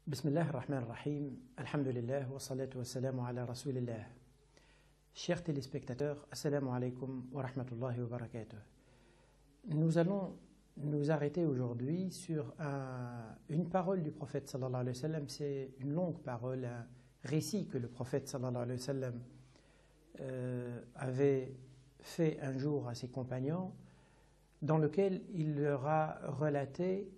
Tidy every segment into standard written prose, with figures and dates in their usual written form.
Bismillah ar-Rahman ar-Rahim, alhamdulillah, wa salatu wa salamu ala rasulillah. Chers téléspectateurs, assalamu alaikum wa rahmatullahi wa barakatuh. Nous allons nous arrêter aujourd'hui sur une parole du prophète sallallahu alayhi wa sallam. C'est une longue parole, un récit que le prophète sallallahu alayhi wa sallam avait fait un jour à ses compagnons, dans lequel il leur a relaté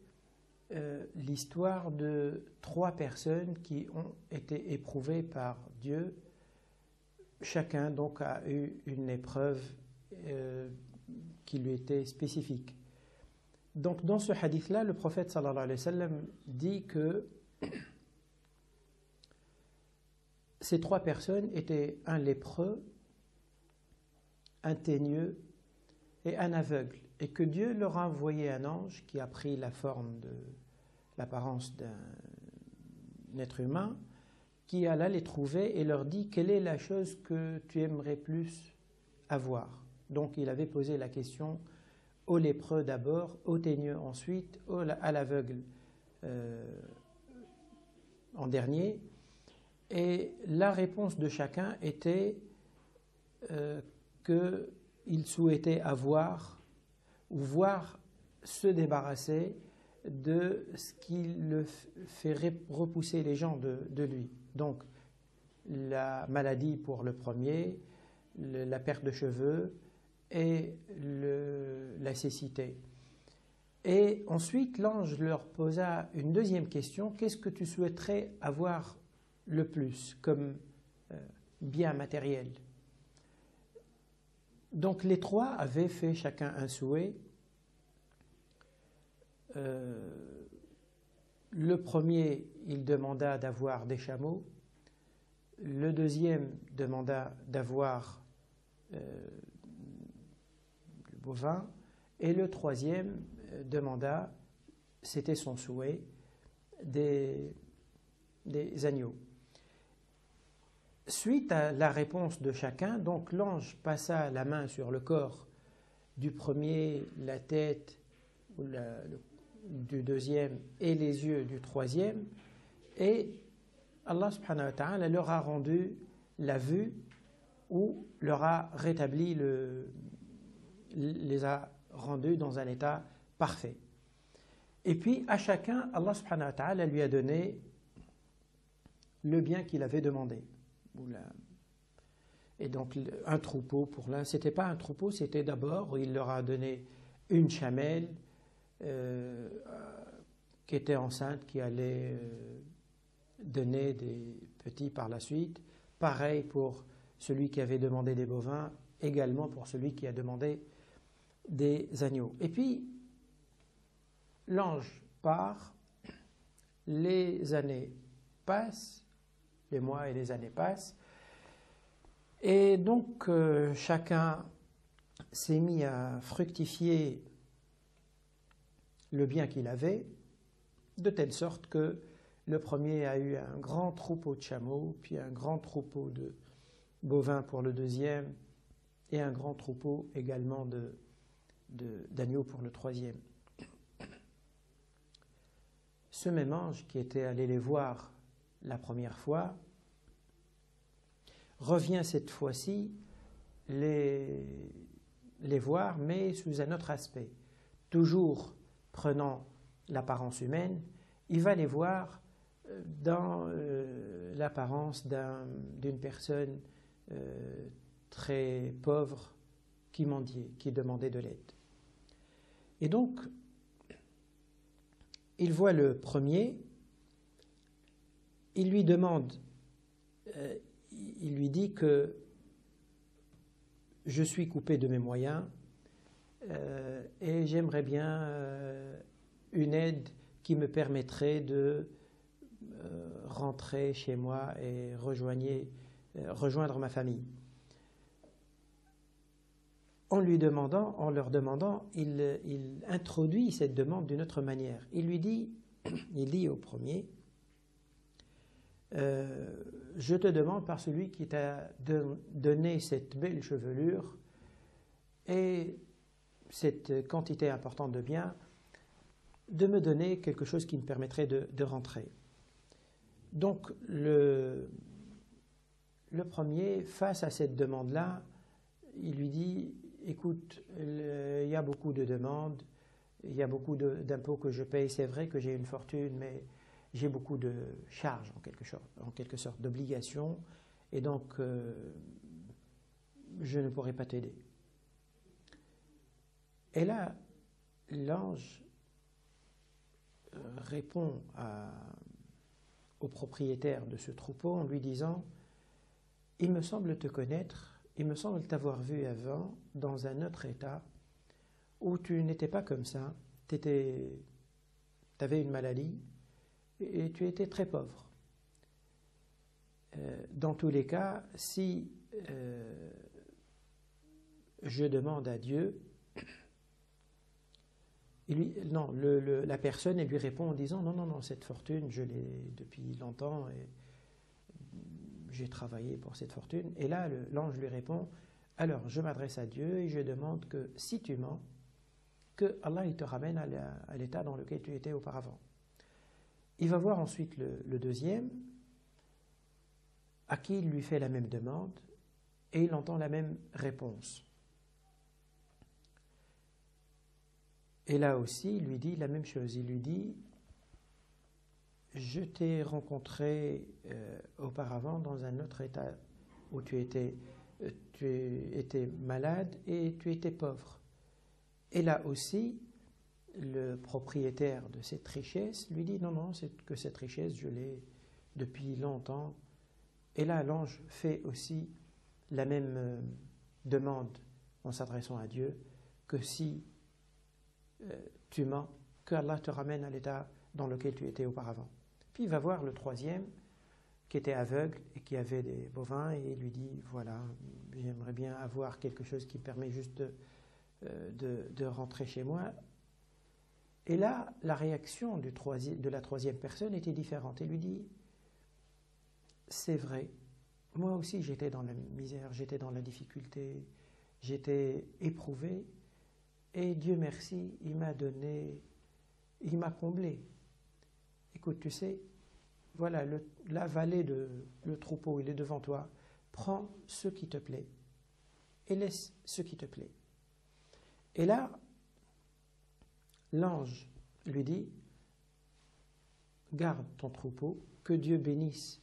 l'histoire de 3 personnes qui ont été éprouvées par Dieu. Chacun donc a eu une épreuve qui lui était spécifique. Donc dans ce hadith-là, le prophète sallallahu alayhi wa sallam dit que ces 3 personnes étaient un lépreux, un teigneux et un aveugle, et que Dieu leur a envoyé un ange qui a pris l'apparence d'un être humain, qui alla les trouver et leur dit: quelle est la chose que tu aimerais plus avoir? Donc il avait posé la question au lépreux d'abord, au teigneux ensuite, à l'aveugle en dernier, et la réponse de chacun était qu'il souhaitait avoir ou voir se débarrasser de ce qui le fait repousser les gens de lui. Donc la maladie pour le premier, la perte de cheveux et la cécité. Et ensuite l'ange leur posa une deuxième question: qu'est-ce que tu souhaiterais avoir le plus comme bien matériel? Donc les 3 avaient fait chacun un souhait. Le premier, il demanda d'avoir des chameaux. Le deuxième demanda d'avoir le bovin. Et le troisième demanda, c'était son souhait, des agneaux. Suite à la réponse de chacun, donc l'ange passa la main sur le corps du premier, la tête du deuxième et les yeux du troisième, et Allah subhanahu wa ta'ala leur a rendu la vue, ou leur a rétabli, les a rendus dans un état parfait. Et puis à chacun, Allah subhanahu wa ta'ala lui a donné le bien qu'il avait demandé. Et donc un troupeau pour l'un, c'était pas un troupeau, c'était d'abord, il leur a donné une chamelle qui était enceinte, qui allait donner des petits par la suite. Pareil pour celui qui avait demandé des bovins, également pour celui qui a demandé des agneaux. Et puis l'ange part, les années passent, les mois et les années passent, et donc chacun s'est mis à fructifier le bien qu'il avait, de telle sorte que le premier a eu un grand troupeau de chameaux, puis un grand troupeau de bovins pour le deuxième, et un grand troupeau également d'agneaux pour le troisième. Ce même ange qui était allé les voir la première fois revient cette fois-ci les voir, mais sous un autre aspect. Toujours prenant l'apparence humaine, il va les voir dans l'apparence d'une personne très pauvre qui mendiait, qui demandait de l'aide. Et donc, il voit le premier, il lui demande, il lui dit que je suis coupé de mes moyens et j'aimerais bien une aide qui me permettrait de rentrer chez moi et rejoindre ma famille. En leur demandant, il introduit cette demande d'une autre manière. Il dit au premier: je te demande par celui qui t'a donné cette belle chevelure et cette quantité importante de biens, de me donner quelque chose qui me permettrait de rentrer. Donc, le premier, face à cette demande-là, il lui dit, écoute, il y a beaucoup de demandes, il y a beaucoup d'impôts que je paye, c'est vrai que j'ai une fortune, mais j'ai beaucoup de charges en quelque sorte d'obligations, et donc je ne pourrai pas t'aider. Et là, l'ange répond au propriétaire de ce troupeau en lui disant, il me semble te connaître, il me semble t'avoir vu avant dans un autre état où tu n'étais pas comme ça, tu avais une maladie et tu étais très pauvre. Dans tous les cas, si je demande à Dieu, la personne elle lui répond en disant non, cette fortune, je l'ai depuis longtemps et j'ai travaillé pour cette fortune. Et là, l'ange lui répond, alors je m'adresse à Dieu et je demande que si tu mens, que Allah il te ramène à l'état dans lequel tu étais auparavant. Il va voir ensuite le deuxième, à qui il lui fait la même demande, et il entend la même réponse. Et là aussi, il lui dit la même chose. Il lui dit, je t'ai rencontré auparavant dans un autre état où tu étais malade et tu étais pauvre. Et là aussi, le propriétaire de cette richesse lui dit, non, c'est que cette richesse, je l'ai depuis longtemps. Et là, l'ange fait aussi la même demande en s'adressant à Dieu, que si tu mens, que Allah te ramène à l'état dans lequel tu étais auparavant. Puis il va voir le troisième, qui était aveugle et qui avait des bovins, et il lui dit, voilà, j'aimerais bien avoir quelque chose qui me permet juste de rentrer chez moi. Et là, la réaction de la troisième personne était différente. Il lui dit, c'est vrai, moi aussi j'étais dans la misère, j'étais dans la difficulté, j'étais éprouvé, et Dieu merci, il m'a comblé. Écoute, tu sais, voilà, la vallée, le troupeau, il est devant toi, prends ce qui te plaît, et laisse ce qui te plaît. Et là, l'ange lui dit, garde ton troupeau, que Dieu bénisse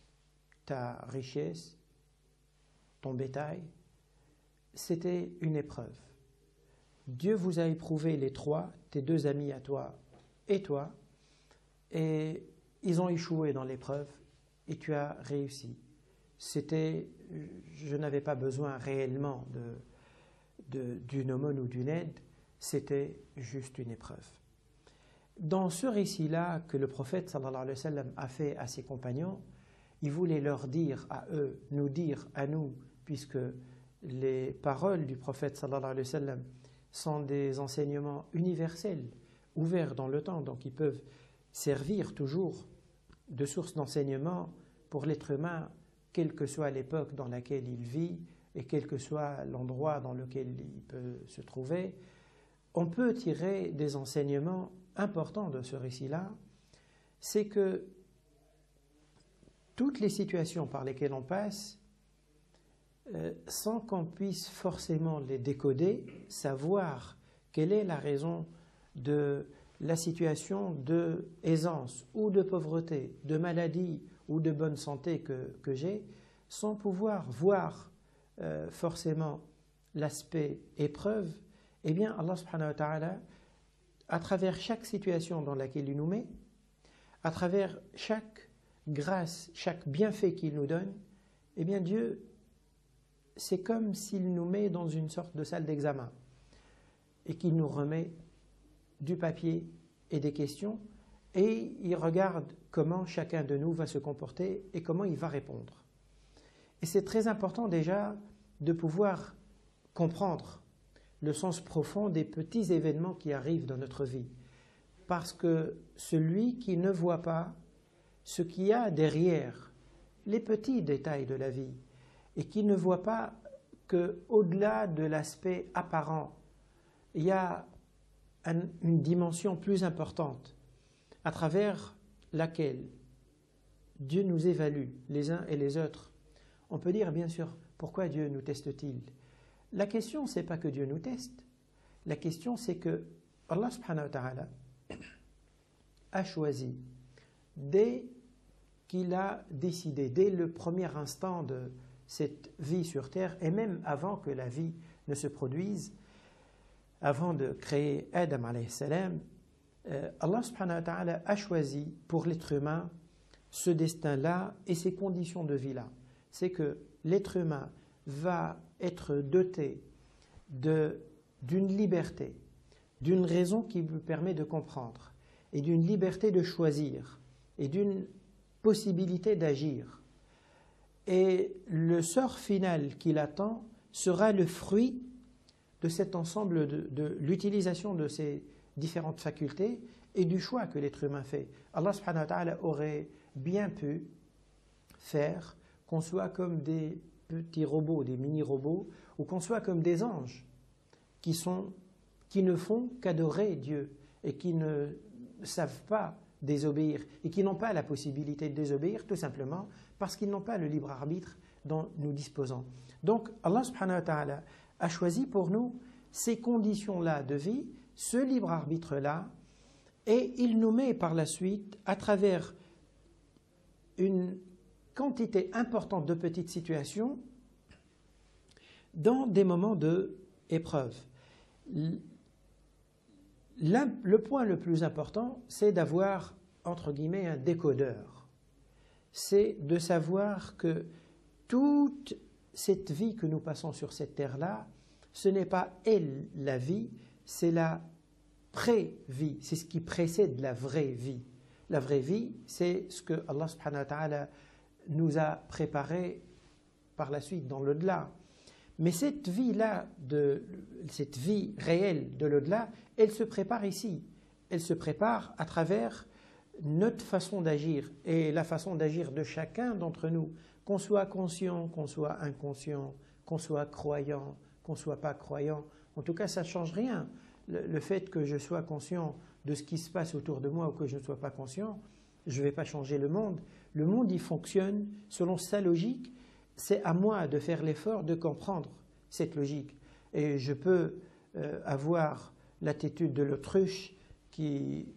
ta richesse, ton bétail. C'était une épreuve. Dieu vous a éprouvé les trois, tes deux amis à toi et toi, et ils ont échoué dans l'épreuve et tu as réussi. Je n'avais pas besoin réellement d'une aumône ou d'une aide, c'était juste une épreuve. Dans ce récit-là que le prophète sallallahu alayhi wa sallam a fait à ses compagnons, il voulait leur dire à eux, nous dire à nous, puisque les paroles du prophète sallallahu alayhi wa sallam sont des enseignements universels, ouverts dans le temps, donc ils peuvent servir toujours de source d'enseignement pour l'être humain, quelle que soit l'époque dans laquelle il vit et quel que soit l'endroit dans lequel il peut se trouver. On peut tirer des enseignements importants de ce récit-là, c'est que toutes les situations par lesquelles on passe, sans qu'on puisse forcément les décoder, savoir quelle est la raison de la situation de aisance ou de pauvreté, de maladie ou de bonne santé que j'ai, sans pouvoir voir forcément l'aspect épreuve, eh bien Allah subhanahu wa ta'ala, à travers chaque situation dans laquelle il nous met, à travers chaque grâce, chaque bienfait qu'il nous donne, eh bien Dieu, c'est comme s'il nous met dans une sorte de salle d'examen et qu'il nous remet du papier et des questions et il regarde comment chacun de nous va se comporter et comment il va répondre. Et c'est très important déjà de pouvoir comprendre le sens profond des petits événements qui arrivent dans notre vie. Parce que celui qui ne voit pas ce qu'il y a derrière les petits détails de la vie et qui ne voit pas qu'au-delà de l'aspect apparent, il y a une dimension plus importante à travers laquelle Dieu nous évalue les uns et les autres. On peut dire, bien sûr, pourquoi Dieu nous teste-t-il? La question, ce n'est pas que Dieu nous teste. La question, c'est que Allah subhanahu wa ta'ala a choisi, dès qu'il a décidé, dès le premier instant de cette vie sur terre, et même avant que la vie ne se produise, avant de créer Adam alayhi salam, Allah subhanahu wa ta'ala a choisi pour l'être humain ce destin-là et ces conditions de vie-là. C'est que l'être humain va être doté d'une liberté, d'une raison qui lui permet de comprendre, et d'une liberté de choisir, et d'une possibilité d'agir. Et le sort final qui l'attend sera le fruit de cet ensemble, de l'utilisation de ces différentes facultés et du choix que l'être humain fait. Allah subhanahu wa ta'ala aurait bien pu faire qu'on soit comme des petits robots, des mini-robots, ou qu'on soit comme des anges qui ne font qu'adorer Dieu et qui ne savent pas désobéir et qui n'ont pas la possibilité de désobéir tout simplement parce qu'ils n'ont pas le libre arbitre dont nous disposons. Donc Allah subhanahu wa ta'ala a choisi pour nous ces conditions-là de vie, ce libre arbitre-là, et il nous met par la suite à travers une quantité importante de petites situations dans des moments d'épreuve. Le point le plus important, c'est d'avoir, entre guillemets, un décodeur. C'est de savoir que toute cette vie que nous passons sur cette terre-là, ce n'est pas elle la vie, c'est la pré-vie, c'est ce qui précède la vraie vie. La vraie vie, c'est ce que Allah subhanahu wa ta'ala nous a préparé par la suite dans l'au-delà. Mais cette vie-là, cette vie réelle de l'au-delà, elle se prépare ici. Elle se prépare à travers notre façon d'agir et la façon d'agir de chacun d'entre nous, qu'on soit conscient, qu'on soit inconscient, qu'on soit croyant, qu'on ne soit pas croyant. En tout cas, ça ne change rien. Le fait que je sois conscient de ce qui se passe autour de moi ou que je ne sois pas conscient, je ne vais pas changer le monde. Le monde, il fonctionne selon sa logique. C'est à moi de faire l'effort de comprendre cette logique. Et je peux avoir l'attitude de l'autruche qui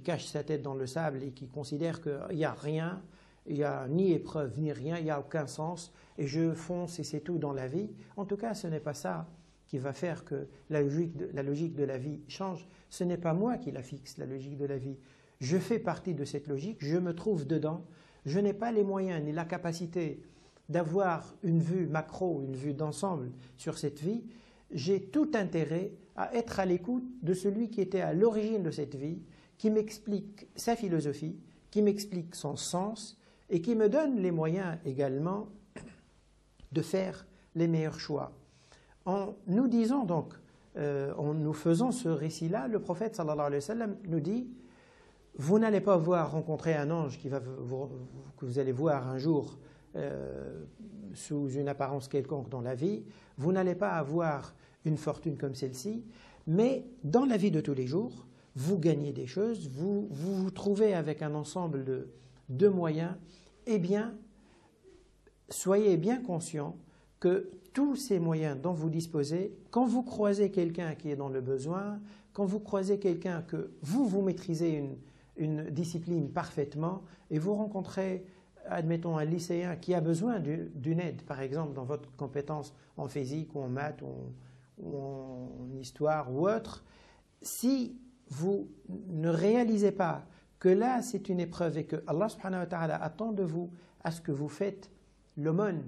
cache sa tête dans le sable et qui considère qu'il n'y a rien, il n'y a ni épreuve ni rien, il n'y a aucun sens, et je fonce et c'est tout dans la vie. En tout cas, ce n'est pas ça qui va faire que la logique de la vie change. Ce n'est pas moi qui la fixe, la logique de la vie. Je fais partie de cette logique, je me trouve dedans. Je n'ai pas les moyens ni la capacité d'avoir une vue macro, une vue d'ensemble sur cette vie. J'ai tout intérêt à être à l'écoute de celui qui était à l'origine de cette vie, qui m'explique sa philosophie, qui m'explique son sens et qui me donne les moyens également de faire les meilleurs choix. En nous disant donc, en nous faisant ce récit-là, le prophète sallallahu alayhi wa sallam nous dit: vous n'allez pas rencontrer un ange que vous allez voir un jour sous une apparence quelconque dans la vie, vous n'allez pas avoir une fortune comme celle-ci, mais dans la vie de tous les jours, vous gagnez des choses, vous vous trouvez avec un ensemble de moyens, eh bien, soyez bien conscients que tous ces moyens dont vous disposez, quand vous croisez quelqu'un qui est dans le besoin, quand vous croisez quelqu'un que vous maîtrisez une discipline parfaitement et vous rencontrez, admettons, un lycéen qui a besoin d'une aide, par exemple, dans votre compétence en physique ou en maths ou en histoire ou autre, si vous ne réalisez pas que là c'est une épreuve et que Allah subhanahu wa ta'ala attend de vous à ce que vous faites l'aumône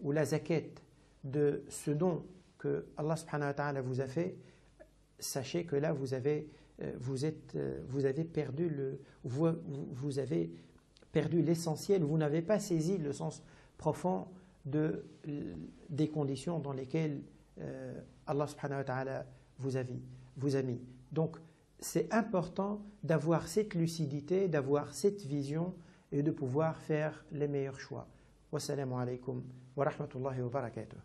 ou la zakat de ce don que Allah subhanahu wa ta'ala vous a fait, sachez que là vous avez perdu l'essentiel, vous n'avez pas saisi le sens profond des conditions dans lesquelles Allah subhanahu wa ta'ala vous a mis. Donc c'est important d'avoir cette lucidité, d'avoir cette vision et de pouvoir faire les meilleurs choix. Wassalamu alaikum wa rahmatullahi wa barakatuh.